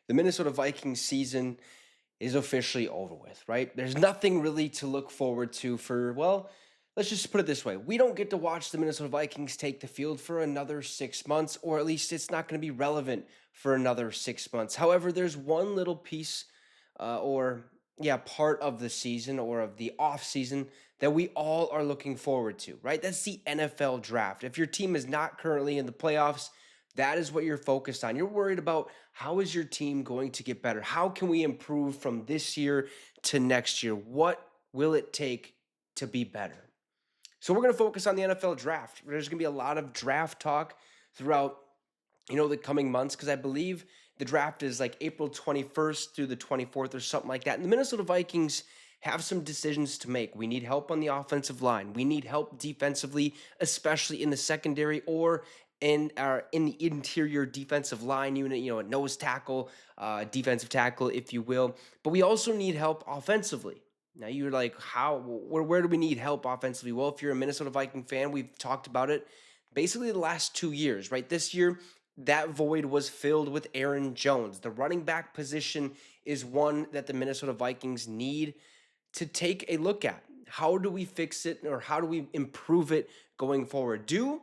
The Minnesota Vikings season is officially over with, right? There's nothing really to look forward to for, well, let's just put it this way. We don't get to watch the Minnesota Vikings take the field for another 6 months, or at least it's not going to be relevant for another 6 months. However, there's one little piece part of the season or of the off season that we all are looking forward to, right? That's the NFL draft. If your team is not currently in the playoffs, that is what you're focused on. You're worried about how is your team going to get better? How can we improve from this year to next year? What will it take to be better? So we're going to focus on the NFL draft. There's going to be a lot of draft talk throughout, the coming months because I believe the draft is like April 21st through the 24th or something like that. And the Minnesota Vikings have some decisions to make. We need help on the offensive line. We need help defensively, especially in the secondary or in the interior defensive line unit, a nose tackle, defensive tackle, if you will. But we also need help offensively. Now you're like, where do we need help offensively? Well, if you're a Minnesota Viking fan, we've talked about it basically the last 2 years, right? This year, that void was filled with Aaron Jones. The running back position is one that the Minnesota Vikings need to take a look at. How do we fix it or how do we improve it going forward? Do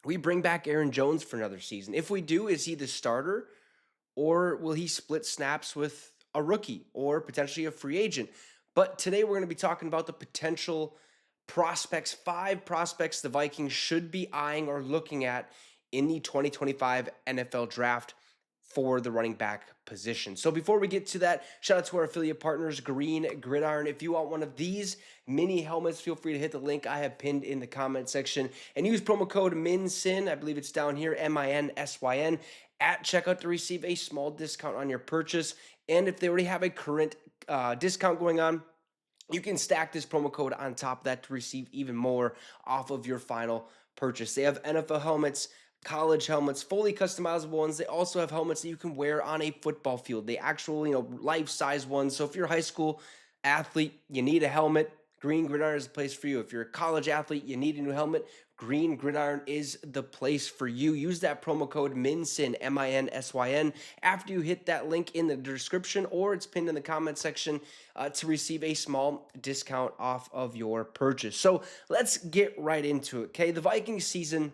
we bring back Aaron Jones for another season? If we do, is he the starter or will he split snaps with a rookie or potentially a free agent? But today we're going to be talking about the potential prospects, 5 prospects the Vikings should be eyeing or looking at in the 2025 NFL draft for the running back position. So before we get to that, shout out to our affiliate partners, Green Gridiron. If you want one of these mini helmets, feel free to hit the link I have pinned in the comment section and use promo code MINSYN, I believe it's down here, MINSYN, at checkout to receive a small discount on your purchase. And if they already have a current discount going on, you can stack this promo code on top of that to receive even more off of your final purchase. They have NFL helmets, college helmets, fully customizable ones. They also have helmets that you can wear on a football field. They actual, life-size ones. So if you're a high school athlete, you need a helmet, Green Gridiron is the place for you. If you're a college athlete, you need a new helmet, Green Gridiron is the place for you. Use that promo code MINSYN, MINSYN, after you hit that link in the description or it's pinned in the comment section to receive a small discount off of your purchase. So let's get right into it, okay? The Vikings season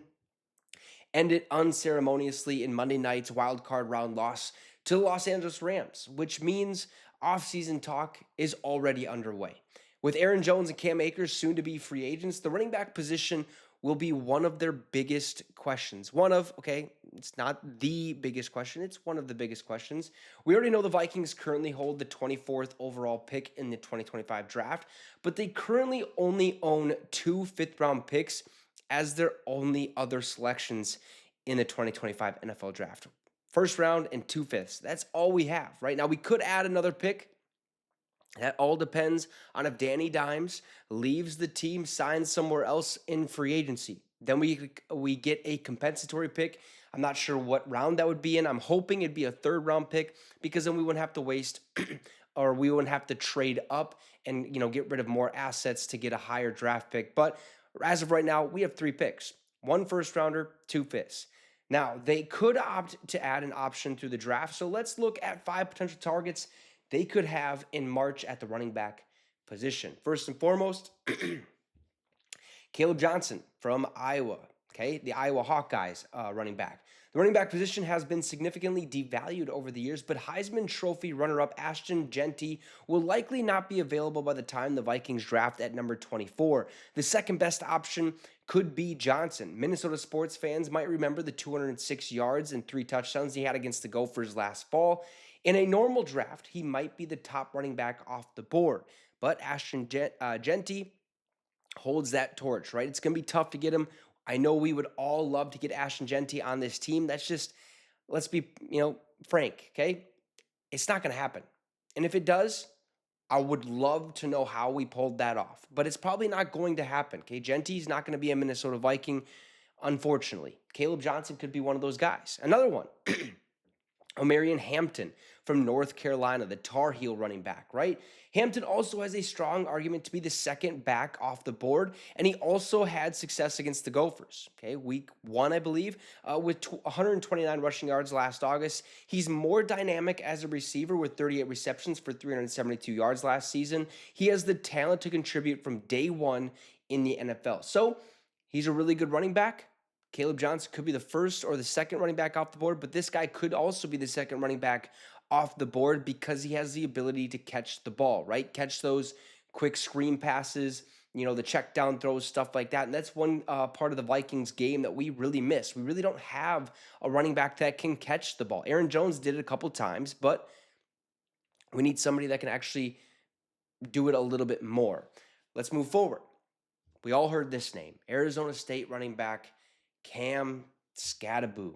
ended unceremoniously in Monday night's wild card round loss to the Los Angeles Rams, which means offseason talk is already underway. With Aaron Jones and Cam Akers soon to be free agents, the running back position will be one of their biggest questions. It's not the biggest question, it's one of the biggest questions. We already know the Vikings currently hold the 24th overall pick in the 2025 draft, but they currently only own 2 fifth-round picks as their only other selections in the 2025 NFL draft. First round and 2 fifths. That's all we have. Right now, we could add another pick. That all depends on if Danny Dimes leaves the team, signs somewhere else in free agency. Then we get a compensatory pick. I'm not sure what round that would be in. I'm hoping it'd be a 3rd-round pick because then we wouldn't have to waste or we wouldn't have to trade up and get rid of more assets to get a higher draft pick. But as of right now, we have 3 picks. 1 first-rounder, 2 fifths. Now, they could opt to add an option through the draft. So let's look at 5 potential targets they could have in March at the running back position. First and foremost, Caleb Johnson from Iowa, okay? The Iowa Hawkeyes running back. The running back position has been significantly devalued over the years, but Heisman Trophy runner-up Ashton Jeanty will likely not be available by the time the Vikings draft at number 24. The second best option could be Johnson. Minnesota sports fans might remember the 206 yards and 3 touchdowns he had against the Gophers last fall. In a normal draft, he might be the top running back off the board, but Ashton Jeanty holds that torch, right? It's going to be tough to get him. I know we would all love to get Ashton Jeanty on this team. That's just, let's be, frank, okay? It's not going to happen. And if it does, I would love to know how we pulled that off. But it's probably not going to happen, okay? Jeanty's not going to be a Minnesota Viking, unfortunately. Caleb Johnson could be one of those guys. Another one, Omarion Hampton from North Carolina, the Tar Heel running back, right? Hampton also has a strong argument to be the second back off the board, and he also had success against the Gophers. Okay, week one, I believe, with 129 rushing yards last August. He's more dynamic as a receiver with 38 receptions for 372 yards last season. He has the talent to contribute from day one in the NFL. So he's a really good running back. Caleb Johnson could be the first or the second running back off the board, but this guy could also be the second running back off the board because he has the ability to catch the ball, right? Catch those quick screen passes, the check down throws, stuff like that. And that's one part of the Vikings game that we really miss. We really don't have a running back that can catch the ball. Aaron Jones did it a couple times, but we need somebody that can actually do it a little bit more. Let's move forward. We all heard this name, Arizona State running back Cam Skattebo.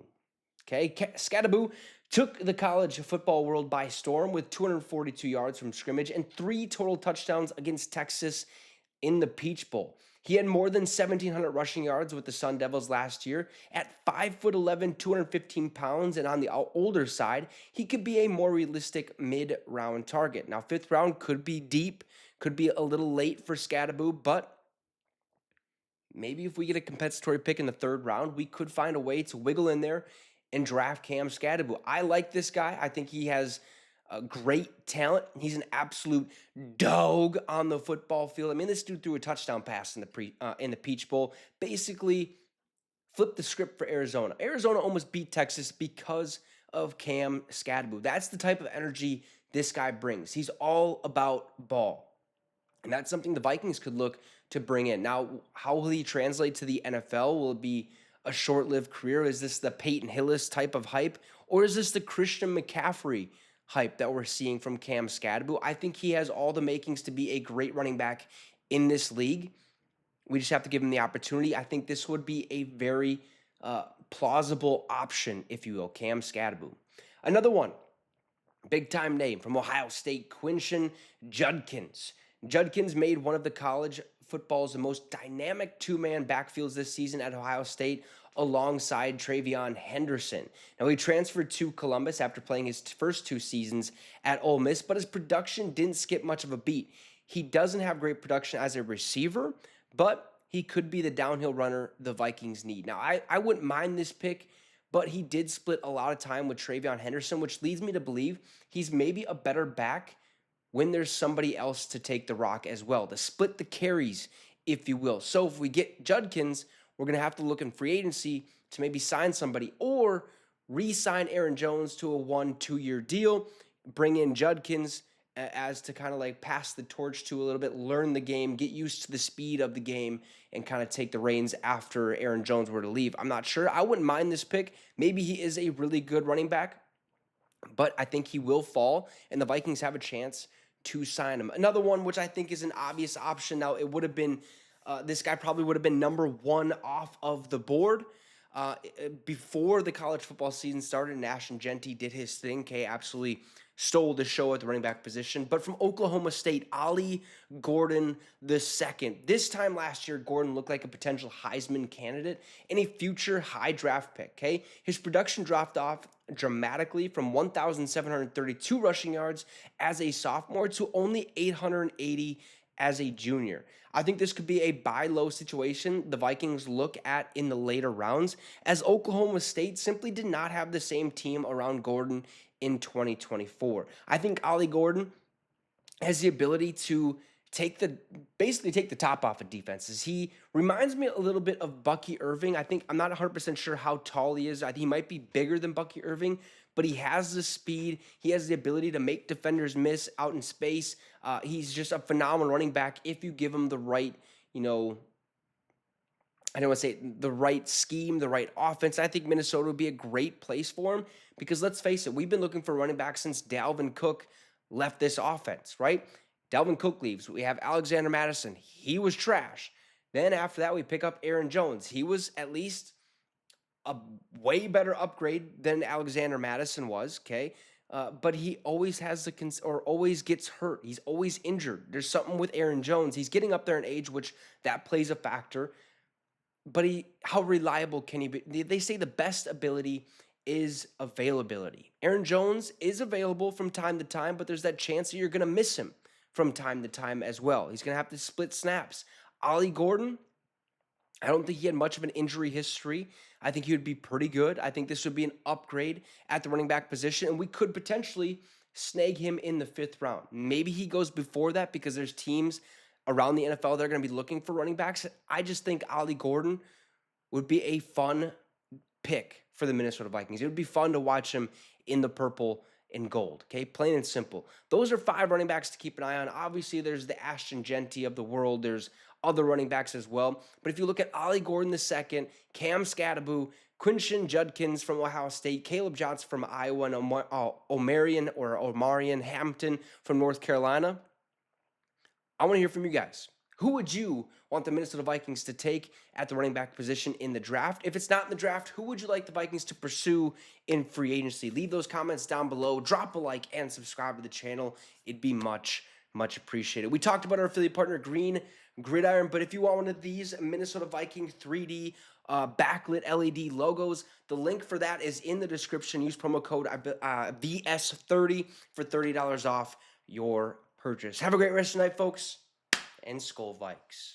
Okay, Skattebo took the college football world by storm with 242 yards from scrimmage and 3 total touchdowns against Texas in the Peach Bowl. He had more than 1,700 rushing yards with the Sun Devils last year. At 5'11", 215 pounds, and on the older side, he could be a more realistic mid-round target. Now, 5th round could be deep, could be a little late for Skattebo, but maybe if we get a compensatory pick in the 3rd round, we could find a way to wiggle in there and draft Cam Skattebo. I like this guy. I think he has a great talent. He's an absolute dog on the football field. I mean, this dude threw a touchdown pass in the Peach Bowl. Basically, flipped the script for Arizona. Arizona almost beat Texas because of Cam Skattebo. That's the type of energy this guy brings. He's all about ball. And that's something the Vikings could look to bring in. Now, how will he translate to the NFL? Will it be a short-lived career? Is this the Peyton Hillis type of hype? Or is this the Christian McCaffrey hype that we're seeing from Cam Skattebo? I think he has all the makings to be a great running back in this league. We just have to give him the opportunity. I think this would be a very plausible option, if you will, Cam Skattebo. Another one, big-time name from Ohio State, Quinshon Judkins. Judkins made one of the college football's most dynamic two-man backfields this season at Ohio State alongside Travion Henderson. Now, he transferred to Columbus after playing his first 2 seasons at Ole Miss, but his production didn't skip much of a beat. He doesn't have great production as a receiver, but he could be the downhill runner the Vikings need. Now, I wouldn't mind this pick, but he did split a lot of time with Travion Henderson, which leads me to believe he's maybe a better back when there's somebody else to take the rock as well, to split the carries, if you will. So if we get Judkins, we're going to have to look in free agency to maybe sign somebody or re-sign Aaron Jones to a 1-2 year deal, bring in Judkins as to kind of like pass the torch to a little bit, learn the game, get used to the speed of the game, and kind of take the reins after Aaron Jones were to leave. I'm not sure. I wouldn't mind this pick. Maybe he is a really good running back, but I think he will fall, and the Vikings have a chance to sign him. Another one, which I think is an obvious option. Now, it would have been, this guy probably would have been number 1 off of the board before the college football season started. Nash and Genty did his thing. K absolutely stole the show at the running back position. But from Oklahoma State, Ollie Gordon II. This time last year, Gordon looked like a potential Heisman candidate and a future high draft pick. Okay, his production dropped off dramatically from 1,732 rushing yards as a sophomore to only 880 as a junior. I think this could be a buy low situation the Vikings look at in the later rounds, as Oklahoma State simply did not have the same team around Gordon in 2024. I think Ollie Gordon has the ability to basically take the top off of defenses. He reminds me a little bit of Bucky Irving. I'm not 100% sure how tall he is. I think he might be bigger than Bucky Irving, but he has the speed. He has the ability to make defenders miss out in space. He's just a phenomenal running back if you give him the right, I don't want to say the right scheme, the right offense. I think Minnesota would be a great place for him because let's face it, we've been looking for running back since Dalvin Cook left this offense, right? Dalvin Cook leaves. We have Alexander Mattison. He was trash. Then after that, we pick up Aaron Jones. He was at least a way better upgrade than Alexander Mattison was, okay? But he always has always gets hurt. He's always injured. There's something with Aaron Jones. He's getting up there in age, which that plays a factor. But how reliable can he be? They say the best ability is availability. Aaron Jones is available from time to time, but there's that chance that you're going to miss him from time to time as well. He's going to have to split snaps. Ollie Gordon, I don't think he had much of an injury history. I think he would be pretty good. I think this would be an upgrade at the running back position, and we could potentially snag him in the 5th round. Maybe he goes before that because there's teams around the NFL that are going to be looking for running backs. I just think Ollie Gordon would be a fun pick for the Minnesota Vikings. It would be fun to watch him in the purple and gold, okay? Plain and simple. Those are 5 running backs to keep an eye on. Obviously, there's the Ashton Genty of the world. There's other running backs as well. But if you look at Ollie Gordon II, Cam Scattaboo, Quinshin Judkins from Ohio State, Caleb Johnson from Iowa, and Omarion Hampton from North Carolina, I want to hear from you guys. Who would you want the Minnesota Vikings to take at the running back position in the draft? If it's not in the draft, who would you like the Vikings to pursue in free agency? Leave those comments down below. Drop a like and subscribe to the channel. It'd be much appreciated. We talked about our affiliate partner, Green Gridiron, but if you want one of these Minnesota Vikings 3D backlit LED logos, the link for that is in the description. Use promo code VS30 for $30 off your purchase. Have a great rest of the night, folks, and Skull Vikes.